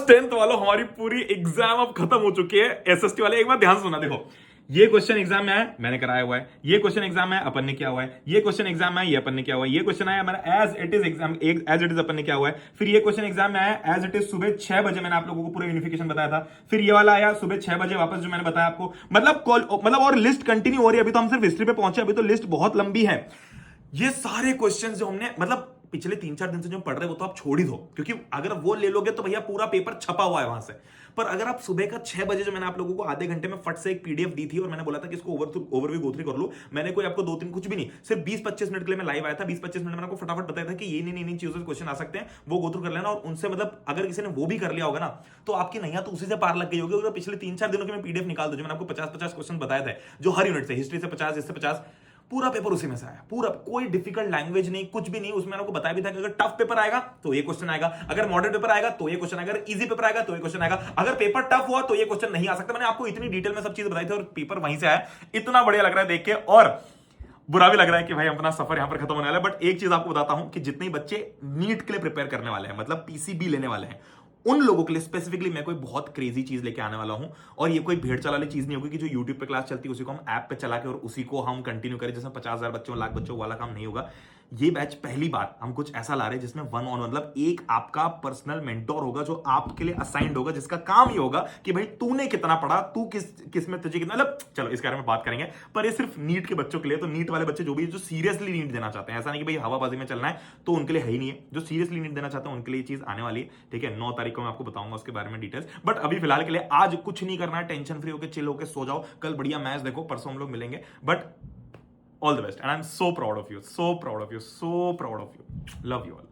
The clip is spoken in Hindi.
क्लास 10th वालों, हमारी पूरी एग्जाम अब खत्म हो चुकी है। एसएसटी वाले एक बार ध्यान से सुना, देखो ये क्वेश्चन एग्जाम में आया, मैंने कराया हुआ है। ये क्वेश्चन एग्जाम में आया, अपन ने किया हुआ है। ये क्वेश्चन एग्जाम में आया, ये अपन ने किया हुआ है। ये क्वेश्चन आया हमारा as it is exam, as it is अपन ने किया हुआ है। फिर ये क्वेश्चन एग्जाम में आया एज इट इज सुबह 6 बजे, मैंने आप लोगों को पूरा यूनिफिकेशन बताया था। फिर ये वाला आया सुबह 6 बजे वापस, जो मैंने बताया आपको। मतलब और लिस्ट कंटिन्यू हो रही है। अभी तो हम सिर्फ हिस्ट्री पे पहुंचे, अभी तो लिस्ट बहुत लंबी है। ये सारे क्वेश्चंस जो हमने मतलब पिछले 3-4 दिन से जो पढ़ रहे हैं वो तो आप छोड़ ही दो, क्योंकि अगर वो ले लोगे तो भैया पूरा पेपर छपा हुआ है वहां से। पर अगर आप सुबह का 6 बजे, जो मैंने आप लोगों को आधे घंटे में फट से एक पीडीएफ दी थी और मैंने बोला था कि इसको ओवरव्यू गो थ्रू कर लो, मैंने कोई आपको 2-3 कुछ भी नहीं, सिर्फ 20-25 मिनट के लिए मैं लाइव आया था। 20-25 मिनट में आपको फटाफट बताया था कि ये नहीं चीजों क्वेश्चन आ सकते हैं, वो गो थ्रू कर लेना। और उनसे मतलब अगर किसी ने वो भी कर लिया होगा ना, तो आपकी नैया तो उसी से पार लग गई होगी। अगर पिछले 3-4 दिनों के मैं पीडीएफ निकाल दूं, जो मैंने आपको 50-50 क्वेश्चन बताया था, जो हर यूनिट से, हिस्ट्री से 50, इससे 50, पूरा पेपर उसी में से आया। पूरा कोई डिफिकल्ट लैंग्वेज नहीं, कुछ भी नहीं। उसमें मैंने आपको बताया भी था कि अगर टफ पेपर आएगा तो ये क्वेश्चन आएगा, अगर मॉडरेट पेपर आएगा तो ये क्वेश्चन आएगा, अगर इजी पेपर आएगा तो ये क्वेश्चन आएगा, अगर पेपर टफ हुआ तो ये क्वेश्चन नहीं आ सकता। मैंने आपको इतनी डिटेल में सब चीज बताई थी और पेपर वहीं से आया। इतना बढ़िया लग रहा है देख के, और बुरा भी लग रहा है कि भाई अपना सफर यहां पर खत्म होने वाला है। बट एक चीज आपको बताता हूं कि जितने बच्चे नीट के लिए प्रिपेयर करने वाले हैं, मतलब पीसीबी लेने वाले हैं, उन लोगों के लिए स्पेसिफिकली मैं कोई बहुत क्रेजी चीज लेके आने वाला हूं। और ये कोई भेड़ चला वाली चीज नहीं होगी कि जो यूट्यूब पे क्लास चलती है उसी को हम ऐप पे चला के और उसी को हम कंटिन्यू करें, जिसमें 50,000 बच्चों, लाख बच्चों वाला काम नहीं होगा। ये बैच पहली बार हम कुछ ऐसा ला रहे हैं जिसमें वन ऑन, मतलब एक आपका पर्सनल मेंटोर होगा जो आपके लिए असाइंड होगा, जिसका काम ये होगा कि भाई तूने कितना पढ़ा, तू किस में तुझे कितना, मतलब चलो इसके बारे में बात करेंगे। पर ये सिर्फ नीट के बच्चों के लिए। तो नीट वाले बच्चे जो भी जो सीरियसली नीट देना चाहते हैं, ऐसा नहीं कि भाई हवाबाजी में चलना है, तो उनके लिए है ही नहीं है। जो सीरियसली नीट देना चाहते हैं उनके लिए ये चीज आने वाली है, ठीक है। 9 तारीख को मैं आपको बताऊंगा उसके बारे में डिटेल्स। बट अभी फिलहाल के लिए आज कुछ नहीं करना है, टेंशन फ्री होकर चिल होकर सो जाओ। कल बढ़िया मैच देखो, परसों हम लोग मिलेंगे। But all the best, and I'm so proud of you, so proud of you, so proud of you. Love you all.